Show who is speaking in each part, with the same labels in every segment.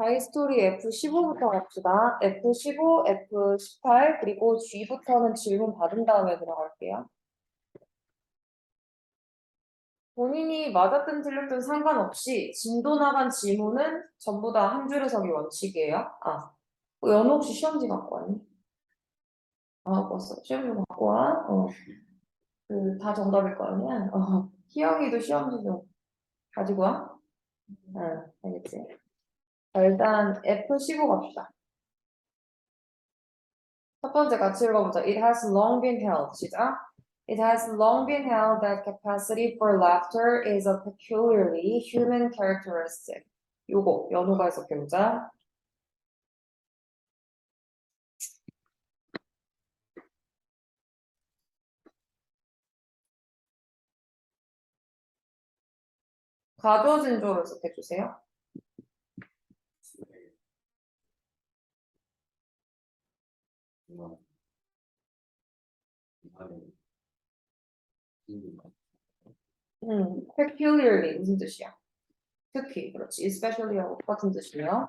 Speaker 1: 바이스토리 F15부터 갑시다. F15, F18, 그리고 G부터는 질문 받은 다음에 들어갈게요. 본인이 맞았든 틀렸든 상관없이 진도 나간 질문은 전부 다 한 줄에 서기 원칙이에요. 연우 혹시 시험지 갖고 왔니? 갖고 왔어. 시험지 갖고 와. 다 정답일 거 아니야? 희영이도 시험지 좀 가지고 와. 알겠지? 자, 일단 F15 갑시다. 첫 번째 같이 읽어보자. It has long been held. 시작. It has long been held that capacity for laughter is a peculiarly human characteristic. 요거 연우가 해석해보자. 가져진 조로 해석해주세요. peculiarly 무슨 뜻이야? 특히, 그렇지. especially하고 똑같은 뜻이에요.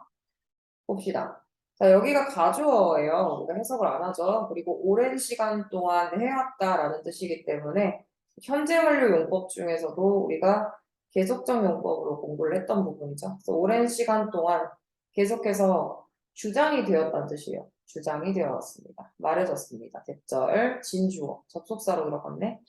Speaker 1: 봅시다. 자, 여기가 가주어예요. 우리가 해석을 안 하죠. 그리고 오랜 시간 동안 해왔다라는 뜻이기 때문에 현재 완료 용법 중에서도 우리가 계속적 용법으로 공부를 했던 부분이죠. 그래서 오랜 시간 동안 계속해서 주장이 되었다는 뜻이에요. 주장이 되어왔습니다. 말해졌습니다. 대절, 진주어, 접속사로 들어갔네.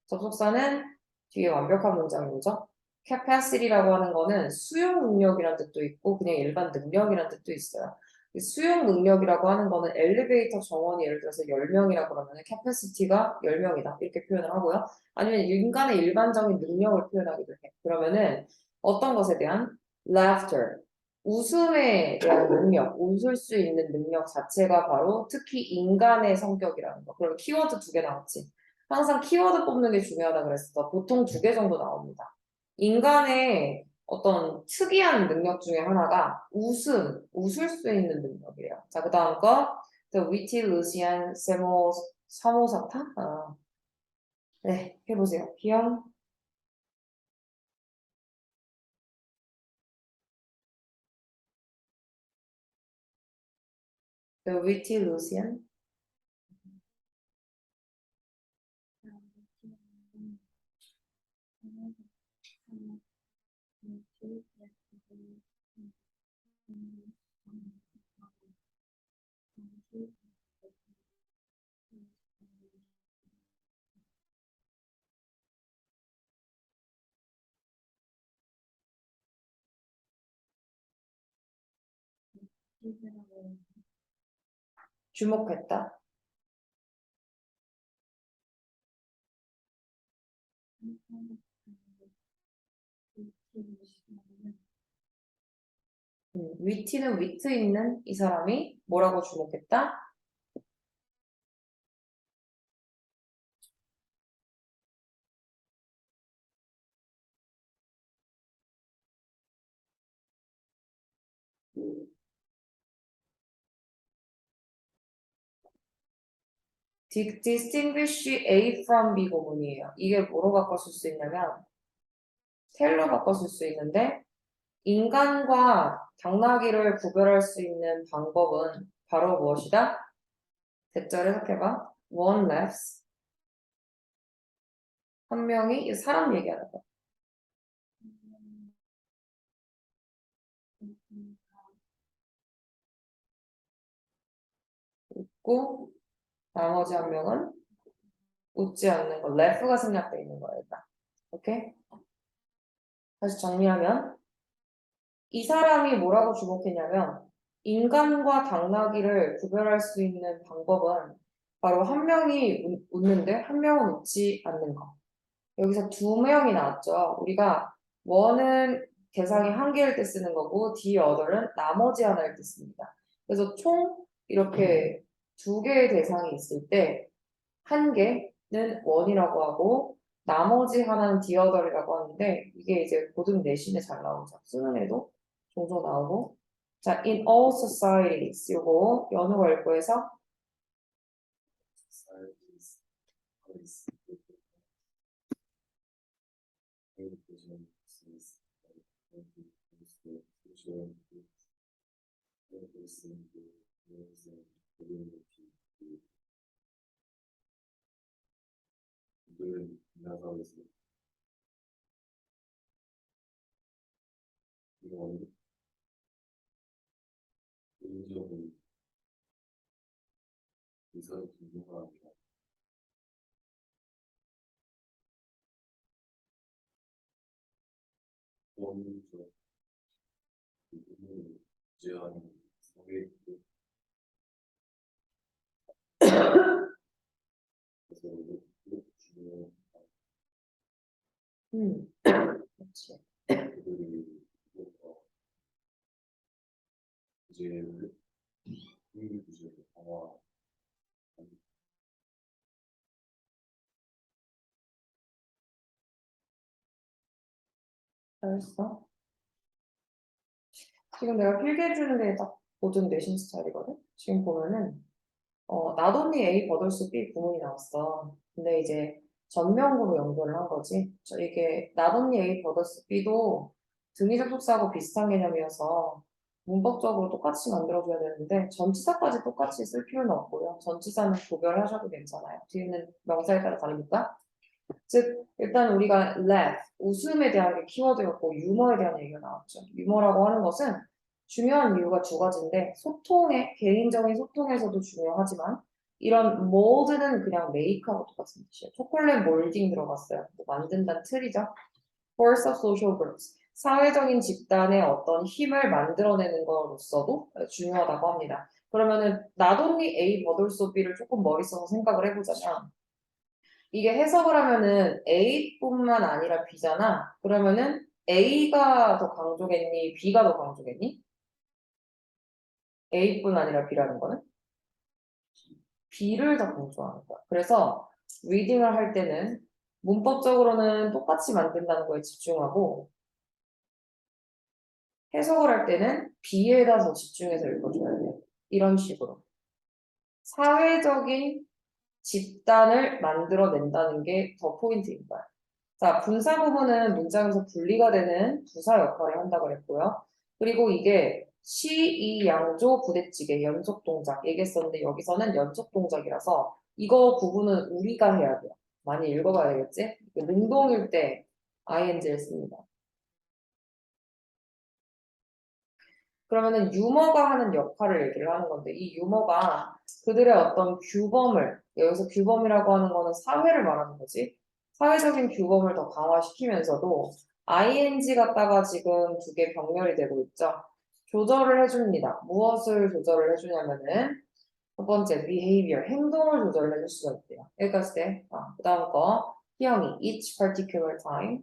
Speaker 1: 접속사는 뒤에 완벽한 문장이 오죠. capacity라고 하는 거는 수용 능력이란 뜻도 있고 그냥 일반 능력이란 뜻도 있어요. 수용 능력이라고 하는 거는 엘리베이터 정원이 예를 들어서 10명이라고 그러면 capacity가 10명이다 이렇게 표현을 하고요. 아니면 인간의 일반적인 능력을 표현하기도 해. 그러면은 어떤 것에 대한 laughter, 웃음에 대한 능력, 웃을 수 있는 능력 자체가 바로 특히 인간의 성격이라는 거. 그럼 키워드 2개 나왔지. 항상 키워드 뽑는 게 중요하다 그랬어. 보통 2개 정도 나옵니다. 인간의 어떤 특이한 능력 중에 하나가 웃을 수 있는 능력이에요. 자, 그 다음 거, The witty Lucian 사모사타? 네, 해보세요. 기영, The witty Lucian. 주목했다. 위티는 위트 있는 이 사람이 뭐라고 주목했다? distinguish A from B 구문이에요. 이게 뭐로 바꿔 쓸 수 있냐면 텔로 바꿔 쓸 수 있는데 인간과 당나귀를 구별할 수 있는 방법은 바로 무엇이다? 대절 해석해봐. One laughs. 한 명이 사람 얘기하는 거. 웃고 나머지 한 명은 웃지 않는 거. laugh가 생략되어 있는 거예요. 일단. 오케이? 다시 정리하면 이 사람이 뭐라고 주목했냐면 인간과 당나귀를 구별할 수 있는 방법은 바로 한 명이 웃는데 한 명은 웃지 않는 거. 여기서 2명이 나왔죠. 우리가 one은 대상이 한 개일 때 쓰는 거고 the other는 나머지 하나일 때 씁니다. 그래서 총 이렇게 2개의 대상이 있을 때 한 개는 one이라고 하고 나머지 하나는 the other이라고 하는데 이게 이제 고등 내신에 잘 나오죠. 수능에도 종종 나오고 자, in all societies 요거 연우가 읽고 해서 그렇지. 잘했어. 지금 내가 필기해 주는 게 딱 모든 내신 스타일이거든. 지금 보면은 나돈니 A 버들스 B 구문이 나왔어. 근데 이제 전명구로 연결을 한 거지. 이게 나돈니 A 버들스 B도 등위 접속사하고 비슷한 개념이어서 문법적으로 똑같이 만들어줘야 되는데 전치사까지 똑같이 쓸 필요는 없고요. 전치사는 구별하셔도 괜찮아요. 뒤에는 명사에 따라 다르니까. 즉 일단 우리가 laugh, 웃음에 대한 게 키워드였고 유머에 대한 얘기가 나왔죠. 유머라고 하는 것은 중요한 이유가 두 가지인데 소통에 개인적인 소통에서도 중요하지만 이런 mold는 그냥 메이크하고 똑같은 뜻이에요. 초콜릿 몰딩 들어갔어요. 뭐 만든다는 틀이죠. Force of social groups. 사회적인 집단의 어떤 힘을 만들어내는 것으로서도 중요하다고 합니다. 그러면은 not only A but also B를 조금 머리 써서 생각을 해보자면 이게 해석을 하면은 A뿐만 아니라 B잖아. 그러면은 A가 더 강조겠니? B가 더 강조겠니? A뿐 아니라 B라는 거는 B를 더 강조하는 거야. 그래서 리딩을 할 때는 문법적으로는 똑같이 만든다는 거에 집중하고 해석을 할 때는 B에다 더 집중해서 읽어줘야 돼. 이런 식으로. 사회적인 집단을 만들어낸다는 게 더 포인트인 거야. 자, 분사 부분은 문장에서 분리가 되는 부사 역할을 한다고 했고요. 그리고 이게 시, 이, 양조, 부대찌개, 연속 동작 얘기했었는데 여기서는 연속 동작이라서 이거 부분은 우리가 해야 돼요. 많이 읽어봐야 되겠지? 능동일 때 ing를 씁니다. 그러면은 유머가 하는 역할을 얘기를 하는 건데 이 유머가 그들의 어떤 규범을 여기서 규범이라고 하는 거는 사회를 말하는 거지. 사회적인 규범을 더 강화시키면서도 ing 갖다가 지금 두 개 병렬이 되고 있죠. 조절을 해줍니다. 무엇을 조절을 해주냐면은 첫 번째 behavior 행동을 조절을 해줄 수가 있대요. 여기까지 돼. 그 다음 거 희영이 each particular time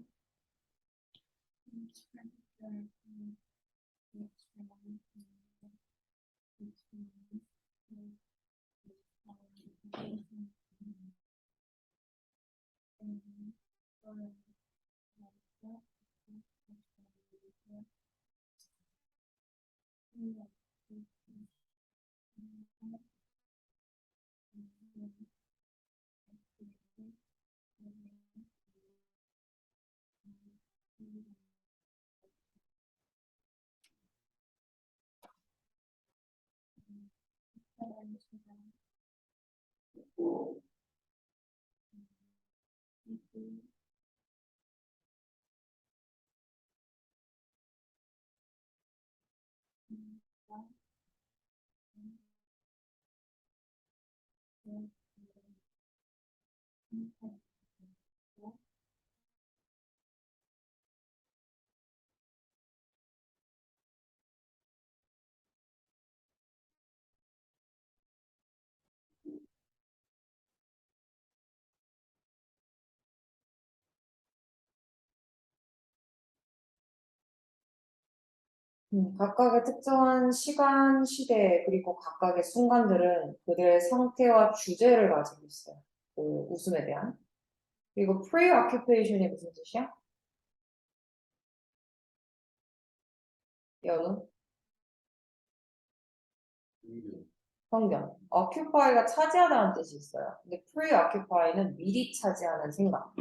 Speaker 1: 각각의 특정한 시간, 시대, 그리고 각각의 순간들은 그들의 상태와 주제를 가지고 있어요. 그 웃음에 대한. 그리고 preoccupation이 무슨 뜻이야? 연우? 편견. occupy가 차지하다는 뜻이 있어요. 근데 preoccupy는 미리 차지하는 생각.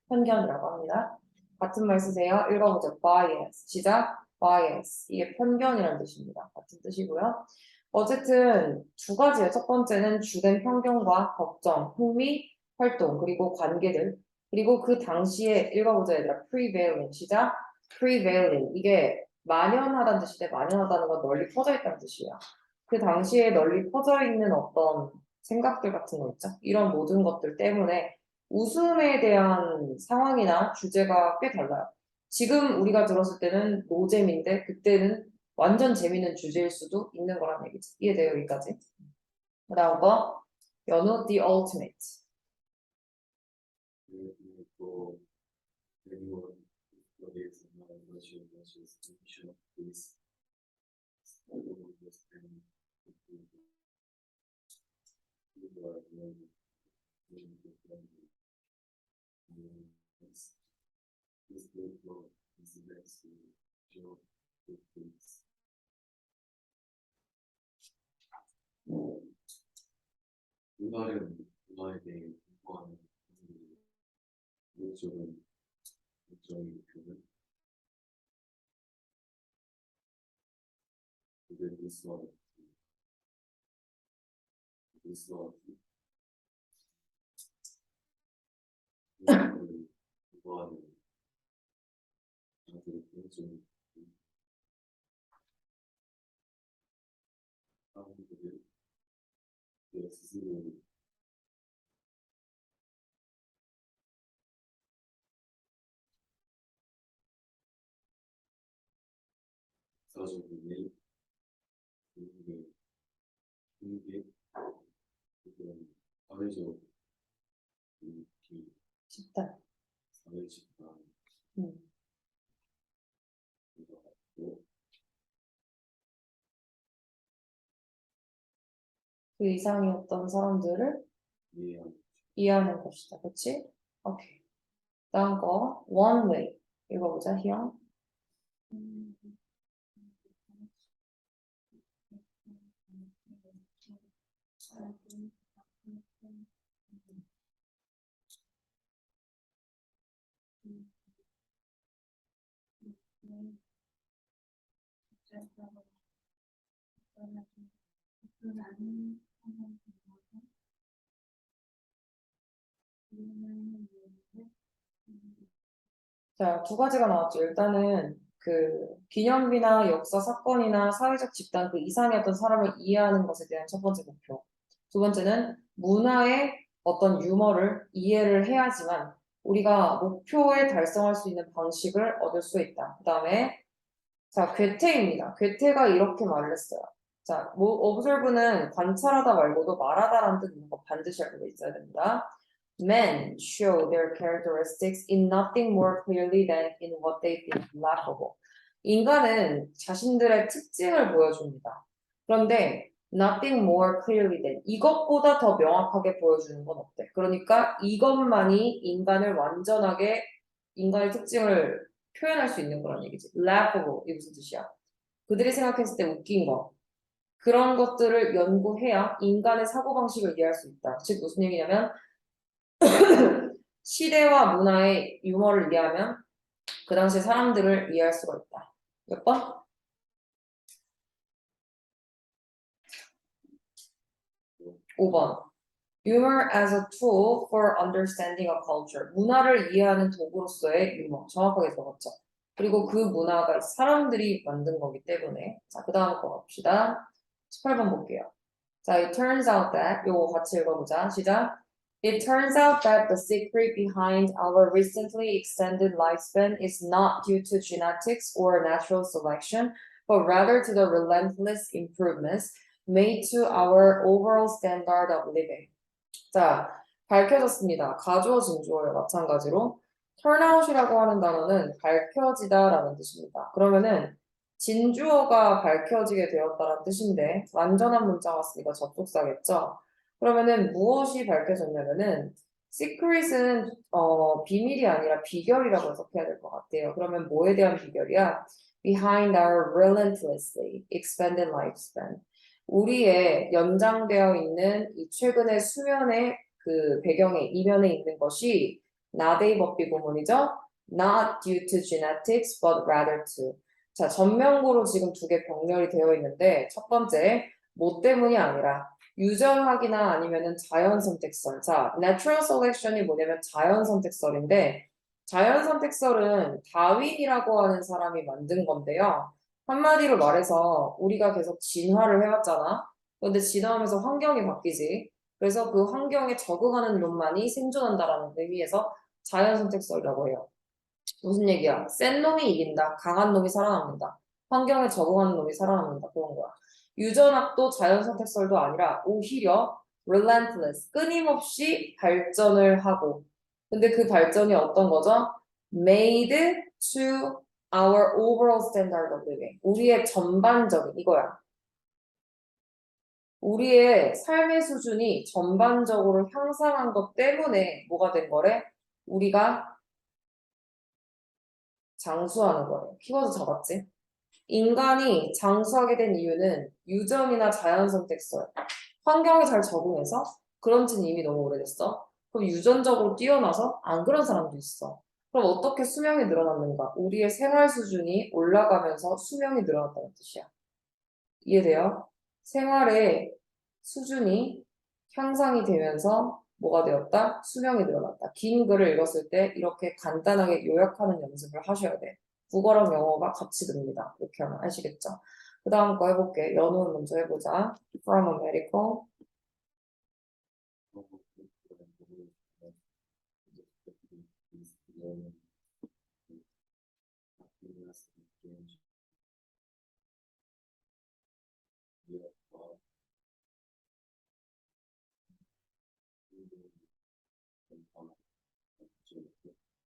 Speaker 1: 편견이라고 합니다. 같은 말 쓰세요. 읽어보죠. bias. 시작. bias. 이게 편견이라는 뜻입니다. 같은 뜻이고요. 어쨌든 두 가지예요. 첫 번째는 주된 편견과 걱정, 흥미, 활동, 그리고 관계들. 그리고 그 당시에 읽어보자 얘들아. prevailing. 시작. prevailing. 이게 만연하다는 뜻인데 만연하다는 건 널리 퍼져 있다는 뜻이에요. 그 당시에 널리 퍼져 있는 어떤 생각들 같은 거 있죠. 이런 모든 것들 때문에 웃음에 대한 상황이나 주제가 꽤 달라요. 지금 우리가 들었을 때는 노잼인데 그때는 완전 재밌는 주제일 수도 있는 거란 얘기지. 이해돼요, 여기까지? 그 다음 거, 연우, the ultimate.
Speaker 2: 또 anyone who is not Russian versus Russian is 문화에 대해 공부하는 이쪽은 일종의 교는 그들 미스와 공부하는 자들의 일종의 사람들을 스스로 사주분이 미국의 한국의 그런 사회적
Speaker 1: 집단.
Speaker 2: 사회 집단
Speaker 1: 음. 그 이상이었던 사람들을 이해하는 것이다. 그치? 오케이. 다음 거, one way. 읽어보자, here. 자, 두 가지가 나왔죠. 일단은 그 기념비나 역사 사건이나 사회적 집단 그 이상의 어떤 사람을 이해하는 것에 대한 첫 번째 목표. 두 번째는 문화의 어떤 유머를 이해를 해야지만 우리가 목표에 달성할 수 있는 방식을 얻을 수 있다. 그 다음에 자, 괴테입니다. 괴테가 이렇게 말을 했어요. 자, observe는 관찰하다 말고도 말하다라는 뜻 있는 거 반드시 알고 있어야 됩니다. Men show their characteristics in nothing more clearly than in what they think laughable. 인간은 자신들의 특징을 보여줍니다. 그런데 nothing more clearly than 이것보다 더 명확하게 보여주는 건 없대. 그러니까 이것만이 인간을 완전하게 인간의 특징을 표현할 수 있는 그런 얘기지. laughable 이게 무슨 뜻이야? 그들이 생각했을 때 웃긴 거. 그런 것들을 연구해야 인간의 사고방식을 이해할 수 있다. 즉 무슨 얘기냐면 시대와 문화의 유머를 이해하면 그 당시 사람들을 이해할 수가 있다. 몇 번? 5번. Humor as a tool for understanding a culture. 문화를 이해하는 도구로서의 유머. 정확하게 적었죠. 그리고 그 문화가 사람들이 만든 거기 때문에. 자, 그 다음 거 갑시다. 18번 볼게요. 자, it turns out that 요거 같이 읽어보자. 시작. It turns out that the secret behind our recently extended lifespan is not due to genetics or natural selection, but rather to the relentless improvements made to our overall standard of living. 자, 밝혀졌습니다. 가주어진 주어요. 마찬가지로. turnout이라고 하는 단어는 밝혀지다라는 뜻입니다. 그러면은 진주어가 밝혀지게 되었다는 뜻인데 완전한 문자가 왔으니까 접속사겠죠. 그러면은 무엇이 밝혀졌냐면은 secret은 비밀이 아니라 비결이라고 해석해야 될 것 같아요. 그러면 뭐에 대한 비결이야? Behind our relentlessly expanded lifespan. 우리의 연장되어 있는 이 최근의 수면의 그 배경에 이면에 있는 것이 나데이 법비 구문이죠. Not due to genetics, but rather to. 자, 전명구로 지금 두 개 병렬이 되어 있는데 첫 번째 뭐 때문이 아니라 유전학이나 아니면은 자연 선택설. 자, natural selection이 뭐냐면 자연 선택설인데 자연 선택설은 다윈이라고 하는 사람이 만든 건데요. 한마디로 말해서 우리가 계속 진화를 해왔잖아. 근데 진화하면서 환경이 바뀌지. 그래서 그 환경에 적응하는 놈만이 생존한다라는 의미에서 자연 선택설이라고 해요. 무슨 얘기야? 센 놈이 이긴다. 강한 놈이 살아남는다. 환경에 적응하는 놈이 살아남는다. 그런 거야. 유전학도 자연 선택설도 아니라 오히려 relentless, 끊임없이 발전을 하고. 근데 그 발전이 어떤 거죠? Made to our overall standard of living. 우리의 전반적인 이거야. 우리의 삶의 수준이 전반적으로 향상한 것 때문에 뭐가 된 거래? 우리가 장수하는 거예요. 키워드 잡았지? 인간이 장수하게 된 이유는 유전이나 자연 선택설, 환경에 잘 적응해서 그런 지는 이미 너무 오래됐어. 그럼 유전적으로 뛰어나서 안 그런 사람도 있어. 그럼 어떻게 수명이 늘어났는가? 우리의 생활 수준이 올라가면서 수명이 늘어났다는 뜻이야. 이해돼요? 생활의 수준이 향상이 되면서 뭐가 되었다? 수명이 늘어났다. 긴 글을 읽었을 때 이렇게 간단하게 요약하는 연습을 하셔야 돼. 국어랑 영어가 같이 듭니다. 이렇게 하면 아시겠죠? 그 다음 거 해볼게. 연우 먼저 해보자. From a medical.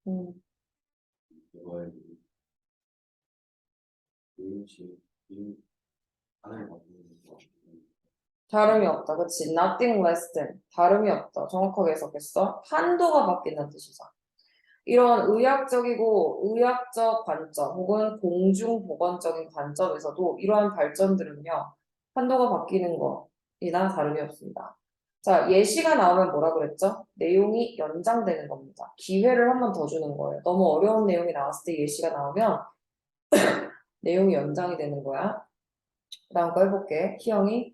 Speaker 1: 음, 다름이 없다. 그치? Nothing less than. 다름이 없다. 정확하게 해석했어. 한도가 바뀐다는 뜻이죠. 이런 의학적이고 의학적 관점 혹은 공중보건적인 관점에서도 이러한 발전들은요, 한도가 바뀌는 것이나 다름이 없습니다. 자, 예시가 나오면 뭐라 그랬죠? 내용이 연장되는 겁니다. 기회를 한 번 더 주는 거예요. 너무 어려운 내용이 나왔을 때 예시가 나오면 내용이 연장이 되는 거야. 그 다음 거 해볼게. 희영이.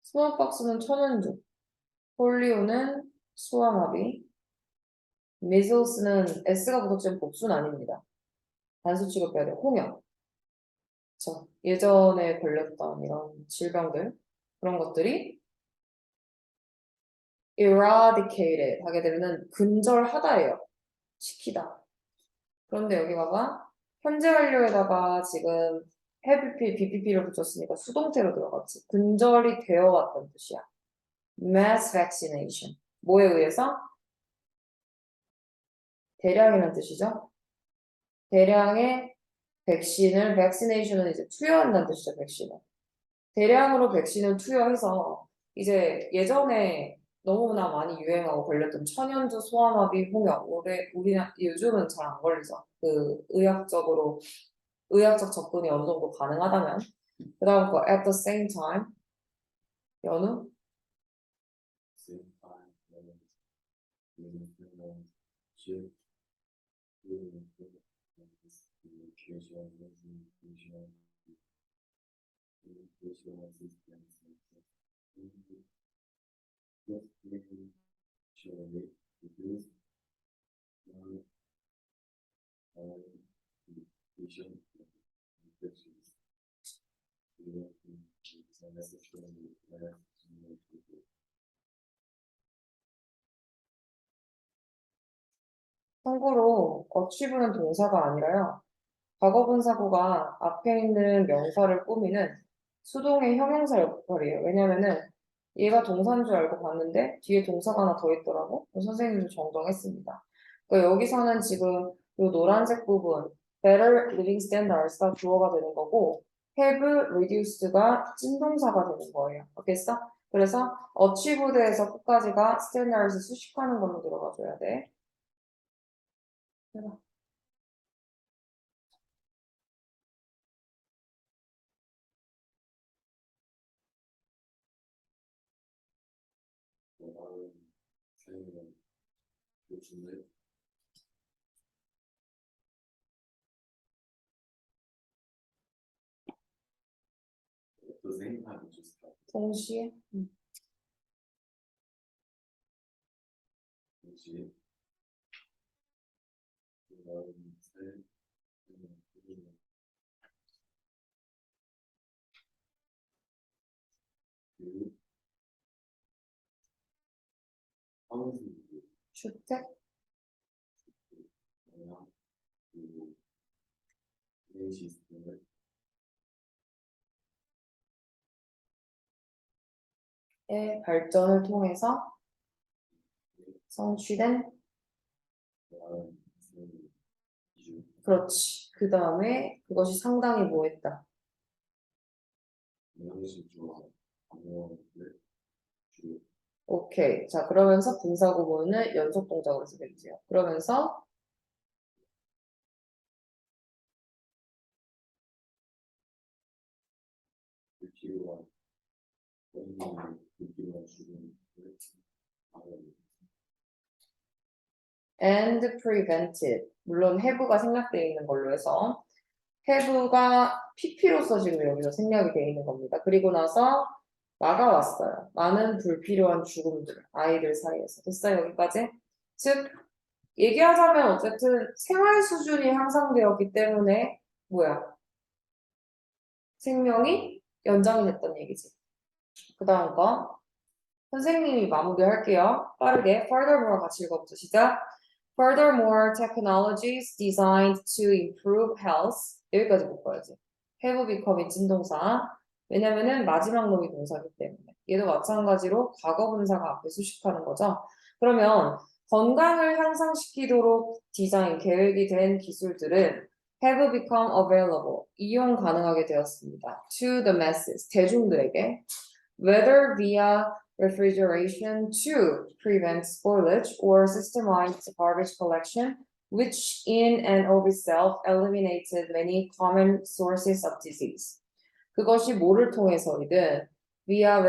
Speaker 1: 스몰박스는 천연두, 폴리오는 수화마비, 미슬스는 S가 붙었지만 복수는 아닙니다. 단수 취급해야 돼요. 홍역. 자, 예전에 걸렸던 이런 질병들, 그런 것들이 eradicated 하게 되면은 근절하다예요. 시키다. 그런데 여기 봐봐. 현재 완료에다가 지금 have been, BPP를 붙였으니까 수동태로 들어갔지. 근절이 되어 왔다는 뜻이야. mass vaccination. 뭐에 의해서? 대량이라는 뜻이죠. 대량의 백신을, vaccination은 이제 투여한다는 뜻이죠, 백신을. 대량으로 백신을 투여해서 이제 예전에 너무나 많이 유행하고 걸렸던 천연두, 소아마비, 홍역, 우리나 요즘은 잘 안 걸리죠. 그 의학적 접근이 어느 정도 가능하다면. 그 다음 거 at the same time. 연우? 참고로 achieve는 동사가 아니라요. 과거분사구가 앞에 있는 명사를 꾸미는 수동의 형용사 역할이에요. 왜냐면은 얘가 동사인 줄 알고 봤는데 뒤에 동사가 하나 더 있더라고. 그래서 선생님도 정정했습니다. 그러니까 여기서는 지금 요 노란색 부분 better living standards가 주어가 되는 거고 have reduced가 찐동사가 되는 거예요. 알겠어? 그래서 achieved에서 끝까지가 standards 수식하는 걸로 들어가줘야 돼. 해봐.
Speaker 2: 나는 사용이랑 교수인데 at the same time just
Speaker 1: 동시에
Speaker 2: 뭐지? 나는 사용이랑 그 하우스
Speaker 1: 주택
Speaker 2: 그냥 그 플레이 시스템을
Speaker 1: 의 발전을 통해서 성취된
Speaker 2: 나는 사용이 기준
Speaker 1: 그렇지. 그 다음에 그것이 상당히 뭐했다.
Speaker 2: 영양실 좋아 방어를 주로
Speaker 1: 오케이. 자, 그러면서 분사 구문을 연속 동작으로 쓰겠지요. 그러면서
Speaker 2: 필요한 원인을 필요한 주문을 방어를
Speaker 1: and prevented. 물론 have가 생략되어 있는 걸로 해서 have가 pp로서 지금 여기서 생략이 되어 있는 겁니다. 그리고 나서 막아왔어요. 많은 불필요한 죽음들, 아이들 사이에서. 됐어요, 여기까지? 즉, 얘기하자면 어쨌든 생활 수준이 향상되었기 때문에 뭐야? 생명이 연장이 됐던 얘기지. 그 다음 거. 선생님이 마무리할게요. 빠르게. Furthermore 같이 읽어보자. 시작. Furthermore, technologies designed to improve health. 여기까지 못 봐야지. have become이 진동사. 왜냐면은 마지막 놈이 동사기 때문에. 얘도 마찬가지로 과거 분사가 앞에 수식하는 거죠. 그러면 건강을 향상시키도록 디자인, 계획이 된 기술들은 have become available. 이용 가능하게 되었습니다. To the masses. 대중들에게. Whether via refrigeration to prevent spoilage or systemized garbage collection, which in and of itself eliminated many common sources of disease. 그것이 뭐를 통해서이든 via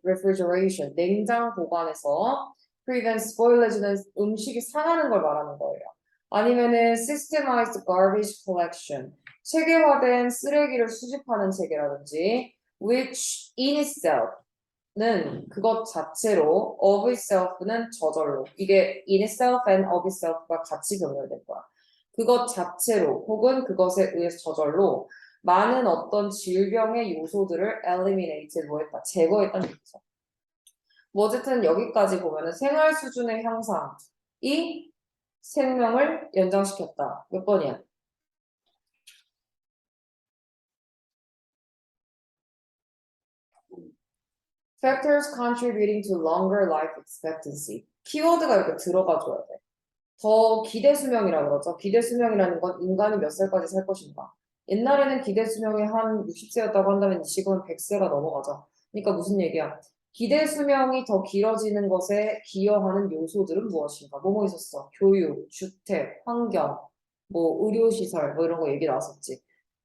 Speaker 1: refrigeration, 냉장 보관에서 prevent spoilage는 음식이 상하는 걸 말하는 거예요. 아니면은 systemized garbage collection, 체계화된 쓰레기를 수집하는 체계라든지 which in itself 는 그것 자체로 of itself는 저절로 이게 in itself and of itself가 같이 병렬된 거야. 그것 자체로 혹은 그것에 의해서 저절로 많은 어떤 질병의 요소들을 eliminate 뭐했다 제거했다는 얘기죠. 뭐 어쨌든 여기까지 보면은 생활 수준의 향상이 생명을 연장시켰다. 몇 번이야? Factors contributing to longer life expectancy. 키워드가 이렇게 들어가줘야 돼. 더 기대 수명이라고 그러죠. 기대 수명이라는 건 인간이 몇 살까지 살 것인가. 옛날에는 기대 수명이 한 60세였다고 한다면 지금은 100세가 넘어가죠. 그러니까 무슨 얘기야? 기대 수명이 더 길어지는 것에 기여하는 요소들은 무엇인가? 뭐뭐 있었어? 교육, 주택, 환경, 뭐 의료시설, 뭐 이런 거 얘기 나왔었지.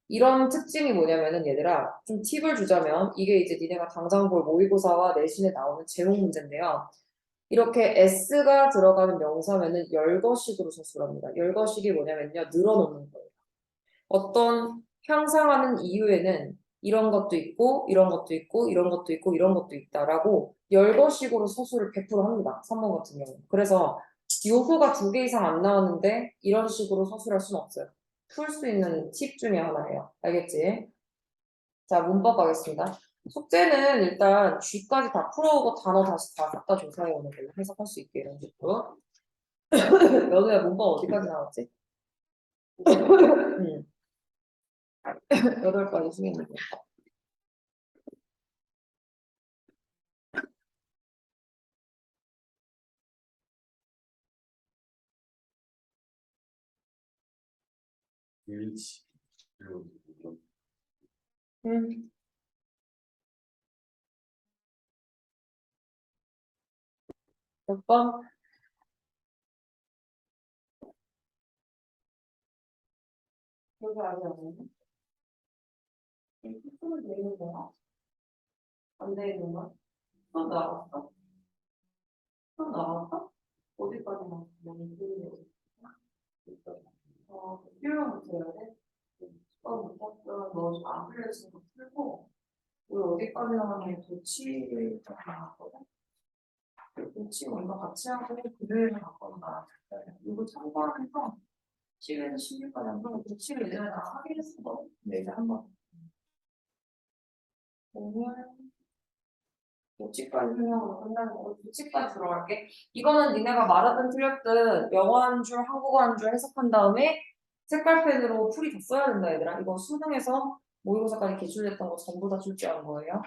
Speaker 1: 이런 특징이 뭐냐면은 얘들아 좀 팁을 주자면 이게 이제 니네가 당장 볼 모의고사와 내신에 나오는 제목 문제인데요. 이렇게 s가 들어가는 명사면은 열거식으로 서술합니다. 열거식이 뭐냐면요. 늘어놓는 거예요. 어떤 향상하는 이유에는 이런 것도 있고 이런 것도 있고 이런 것도 있고 이런 것도 있다라고 열거식으로 서술을 100% 합니다. 3번 같은 경우. 그래서 요소가 2개 이상 안 나왔는데 이런 식으로 서술할 수는 없어요. 풀 수 있는 팁 중에 하나예요. 알겠지? 자, 문법 가겠습니다. 숙제는 일단 G까지 다 풀어오고 단어 다시 다 갖다 줘서 오는 걸로 해석할 수 있게 이런 식으로. 연우야 문법 어디까지 나왔지? 8가지 중에 있는 거.
Speaker 2: H 그리고
Speaker 1: 음. 몇 번? 여기 아직 안 되네. 이 표는 돼 있는 거야? 안 돼 있는 거야? 또 나왔어? 또 나왔어? 어디까지 나왔어? 여기 있는데. 필요부터 해야 돼? 처음부터? 너 지금 안 풀려진 거 풀고, 우리 어디까지 나왔냐면 도치까지 나왔거든? 도치 먼저 같이 하고, 금요일에 갔거나, 이거 참고하면서, 7에서 16까지 한번 도치를 예전에 다 하긴 했어. 근데 이제 한번 보면, 도치까지 설명으로 끝나는 거고, 도치까지 들어갈게. 이거는 니네가 말하든 틀렸든, 영어 한 줄, 한국어 한 줄 해석한 다음에, 색깔펜으로 풀이 다 써야 된다, 얘들아. 이거 수능에서 모의고사까지 기출됐던 거 전부 다 출제한 거예요.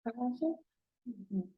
Speaker 1: 화장실? 음.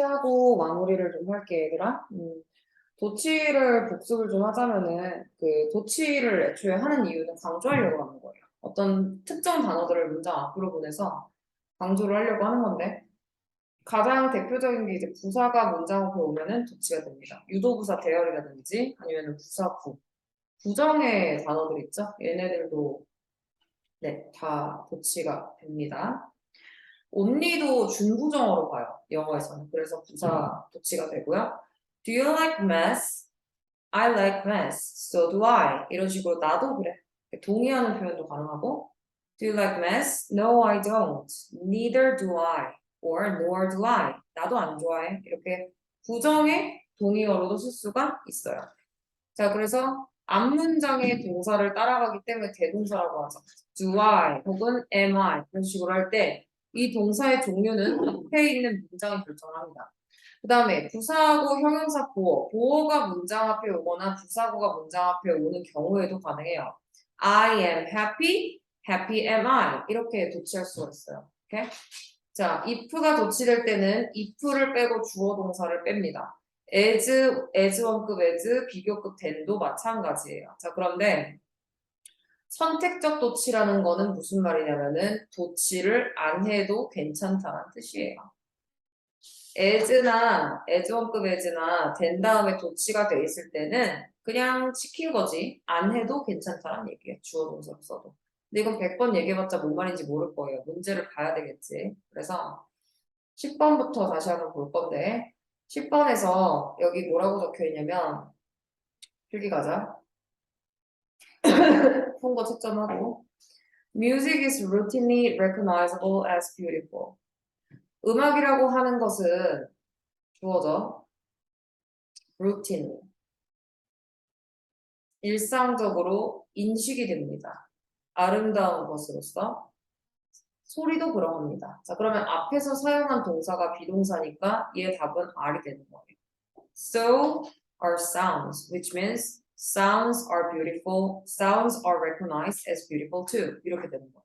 Speaker 1: 하고 마무리를 좀 할게, 얘들아. 도치를 복습을 좀 하자면은, 그, 도치를 애초에 하는 이유는 강조하려고 하는 거예요. 어떤 특정 단어들을 문장 앞으로 보내서 강조를 하려고 하는 건데, 가장 대표적인 게 이제 부사가 문장 앞에 오면은 도치가 됩니다. 유도부사 대열이라든지 아니면 부사구, 부정의 단어들 있죠? 얘네들도 네, 다 도치가 됩니다. only도 준부정어로 봐요. 영어에서는. 그래서 부사 도치가 되고요. Do you like mess? I like mess. So do I. 이런 식으로 나도 그래. 동의하는 표현도 가능하고 Do you like mess? No, I don't. Neither do I. Or nor do I. 나도 안 좋아해. 이렇게 부정의 동의어로도 쓸 수가 있어요. 자, 그래서 앞문장의 동사를 따라가기 때문에 대동사라고 하죠. Do I 혹은 am I 이런 식으로 할 때 이 동사의 종류는 앞에 있는 문장이 결정합니다. 그 다음에 부사하고 형용사 보어, 보어가 문장 앞에 오거나 부사구가 문장 앞에 오는 경우에도 가능해요. I am happy, happy am I 이렇게 도치할 수가 있어요. 오케이? 자, if가 도치될 때는 if를 빼고 주어 동사를 뺍니다. as 원급 as, 비교급 then도 마찬가지예요. 자, 그런데 선택적 도치라는 거는 무슨 말이냐면은 도치를 안 해도 괜찮다는 뜻이에요. as 원급 as나 된 다음에 도치가 돼 있을 때는 그냥 시킨 거지 안 해도 괜찮다는 얘기예요. 주어 동사 써도. 근데 이건 100번 얘기해봤자 뭔 말인지 모를 거예요. 문제를 봐야 되겠지. 그래서 10번부터 다시 한번 볼 건데 10번에서 여기 뭐라고 적혀 있냐면 필기 가자. 푼 거 채점하고 Music is routinely recognizable as beautiful. 음악이라고 하는 것은 주어져 routine 일상적으로 인식이 됩니다. 아름다운 것으로서 소리도 그러합니다. 자, 그러면 앞에서 사용한 동사가 비동사니까 얘 답은 R이 되는 거예요. So are sounds, which means sounds are beautiful, sounds are recognized as beautiful too. 이렇게 되는 거예요.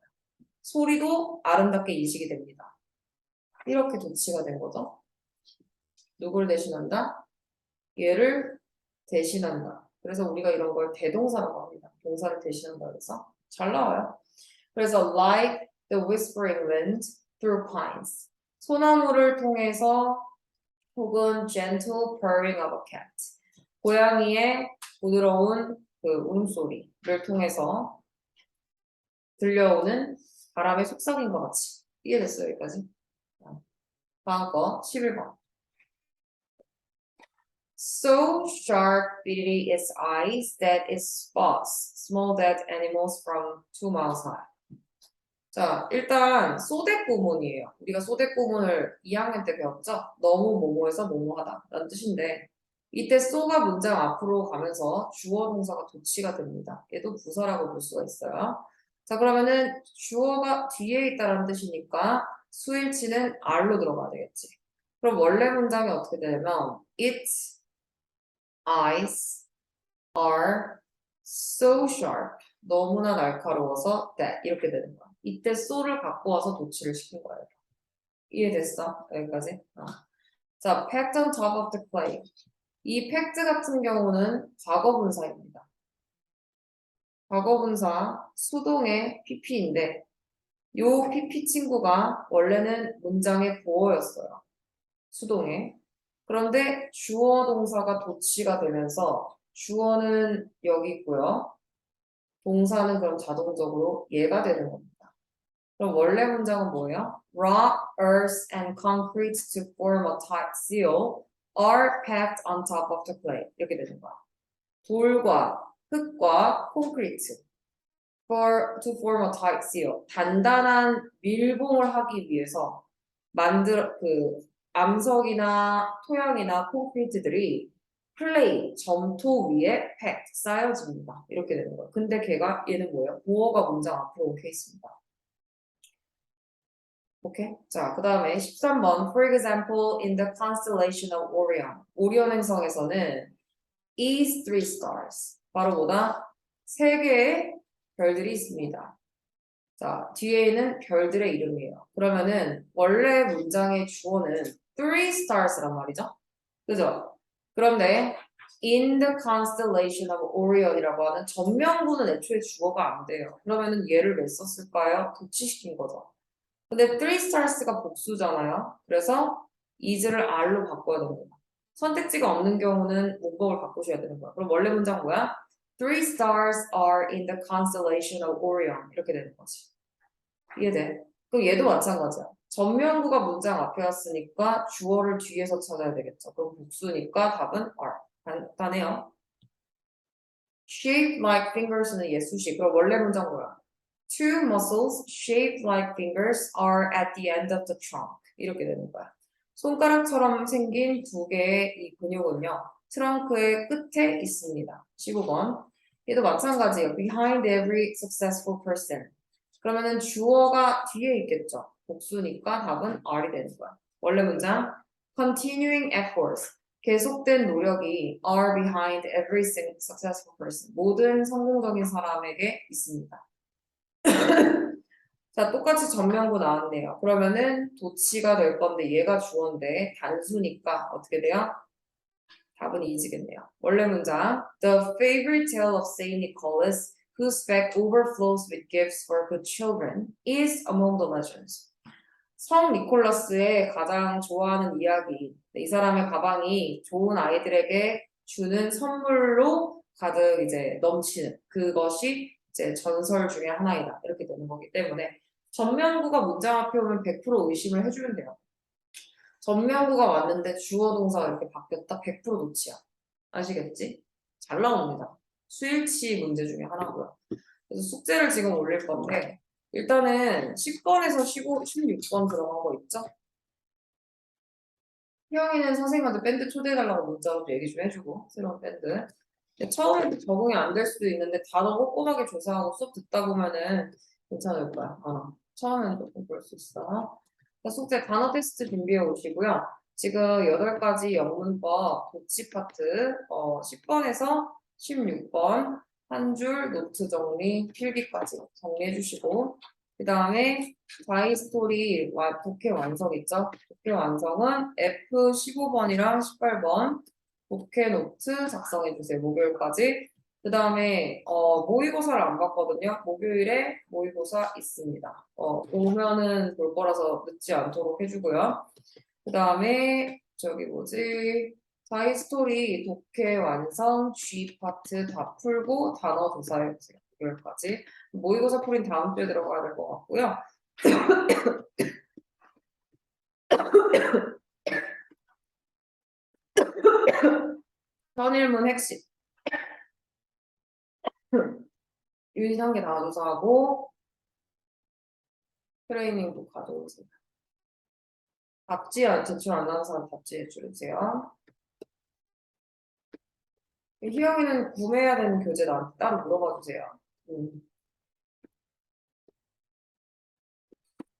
Speaker 1: 소리도 아름답게 인식이 됩니다. 이렇게 도치가 된 거죠. 누굴 대신한다? 얘를 대신한다. 그래서 우리가 이런 걸 대동사라고 합니다. 동사를 대신한다 그래서 잘 나와요. 그래서 like the whispering wind through pines. 소나무를 통해서 혹은 gentle purring of a cat. 고양이의 부드러운 그 울음소리를 통해서 들려오는 바람의 속삭임 것 같이. 이해됐어요, 여기까지? 다음 거, 11번. So sharp beady its eyes that it spots small dead animals from 2 miles high. 자, 일단 소댓구문이에요. 우리가 소댓구문을 2학년 때 배웠죠? 너무 뭐뭐해서 뭐뭐하다 라는 뜻인데 이때 so가 문장 앞으로 가면서 주어 동사가 도치가 됩니다. 얘도 부사라고 볼 수가 있어요. 자, 그러면은 주어가 뒤에 있다는 뜻이니까 수일치는 R로 들어가야 되겠지. 그럼 원래 문장이 어떻게 되냐면 its eyes are so sharp. 너무나 날카로워서 that 이렇게 되는 거야. 이때 so를 갖고 와서 도치를 시킨 거예요. 이해됐어? 여기까지? 자, packed on top of the clay. 이 packed 같은 경우는 과거분사입니다. 과거분사 수동의 pp인데 요 pp 친구가 원래는 문장의 보어였어요. 수동의. 그런데 주어 동사가 도치가 되면서 주어는 여기 있고요. 동사는 그럼 자동적으로 얘가 되는 겁니다. 그럼 원래 문장은 뭐예요? Rock, earth, and concrete to form a tight seal are packed on top of the clay. 이렇게 되는 거야. 돌과 흙과 콘크리트 to form a tight seal. 단단한 밀봉을 하기 위해서 암석이나 토양이나 콘크리트들이 클레이, 점토 위에 팩 쌓여집니다. 이렇게 되는 거예요. 근데 얘는 뭐예요? 보어가 문장 앞으로 온 케이스입니다. 오케이? 자, 그 다음에 13번. For example, in the constellation of Orion. 오리온 행성에서는 is 3 stars. 바로 뭐다? 3개의 별들이 있습니다. 자, 뒤에는 별들의 이름이에요. 그러면은 원래 문장의 주어는 three stars란 말이죠. 그죠? 그런데 in the constellation of Orion이라고 하는 전명구는 애초에 주어가 안 돼요. 그러면은 얘를 왜 썼을까요? 도치시킨 거죠. 근데 three stars가 복수잖아요. 그래서 is를 r로 바꿔야 됩니다. 선택지가 없는 경우는 문법을 바꾸셔야 되는 거야. 그럼 원래 문장 뭐야? Three stars are in the constellation of Orion. 이렇게 되는 거지. 이해돼? 그럼 얘도 마찬가지야. 전면구가 문장 앞에 왔으니까 주어를 뒤에서 찾아야 되겠죠. 그럼 복수니까 답은 R. 간단해요. Shaped like fingers는 예수식. 그럼 원래 문장 뭐야? Two muscles shaped like fingers are at the end of the trunk. 이렇게 되는 거야. 손가락처럼 생긴 두 개의 이 근육은요. 트렁크의 끝에 있습니다. 15번. 얘도 마찬가지예요. Behind every successful person. 그러면은 주어가 뒤에 있겠죠. 복수니까 답은 R이 되는 거야. 원래 문장 continuing efforts 계속된 노력이 are behind every successful person 모든 성공적인 사람에게 있습니다. 자, 똑같이 전명구 나왔네요. 그러면은 도치가 될 건데 얘가 주어인데 단수니까 어떻게 돼요? 답은 이지겠네요. 원래 문장 The fairy tale of Saint Nicholas whose bag overflows with gifts for good children is among the legends. 성 니콜라스의 가장 좋아하는 이야기. 이 사람의 가방이 좋은 아이들에게 주는 선물로 가득 이제 넘치는 그것이 이제 전설 중에 하나이다. 이렇게 되는 거기 때문에 전면구가 문장 앞에 오면 100% 의심을 해주면 돼요. 전면구가 왔는데 주어 동사가 이렇게 바뀌었다? 100% 놓치야. 아시겠지? 잘 나옵니다. 수일치 문제 중에 하나고요. 그래서 숙제를 지금 올릴 건데 일단은 10번에서 16번 들어간 거 있죠? 희영이는 선생님한테 밴드 초대해달라고 문자로 얘기 좀 해주고 새로운 밴드. 근데 처음에 적응이 안 될 수도 있는데 단어 꼼꼼하게 조사하고 수업 듣다 보면은 괜찮을 거야. 처음에는 조금 그럴 수 있어. 그러니까 숙제 단어 테스트 준비해 오시고요. 지금 8가지 영문법 도치 파트 10번에서 16번 한 줄 노트 정리 필기까지 정리해 주시고 그 다음에 자이 스토리 독해 완성 있죠? 독해 완성은 F15번이랑 18번 독해 노트 작성해 주세요. 목요일까지. 그 다음에 모의고사를 안 봤거든요. 목요일에 모의고사 있습니다. 오면은 볼 거라서 늦지 않도록 해주고요. 그 다음에 저기 뭐지? 자이 스토리 독해 완성 G 파트 다 풀고 단어 조사해 주세요. 목요일까지. 모의고사 풀인 다음 주에 들어가야 될 것 같고요. 선일문 핵심. 유닛 한 개 다 조사하고 트레이닝도 가져오세요. 답지 제출 안 하는 사람 답지 제출해주세요. 희영이는 구매해야 되는 교재 나한테 따로 물어봐 주세요.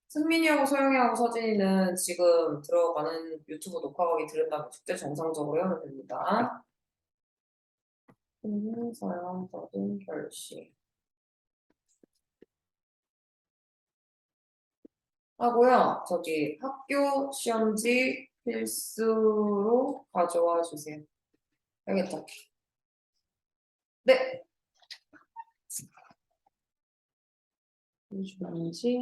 Speaker 1: 승민이하고 소영이하고 서진이는 지금 들어가는 유튜브 녹화 강의 들은 다음에 숙제 정상적으로 해야 됩니다. 서영, 서진, 결시. 하고요. 저기 학교 시험지 필수로 가져와 주세요. 알겠죠? 네. 시험지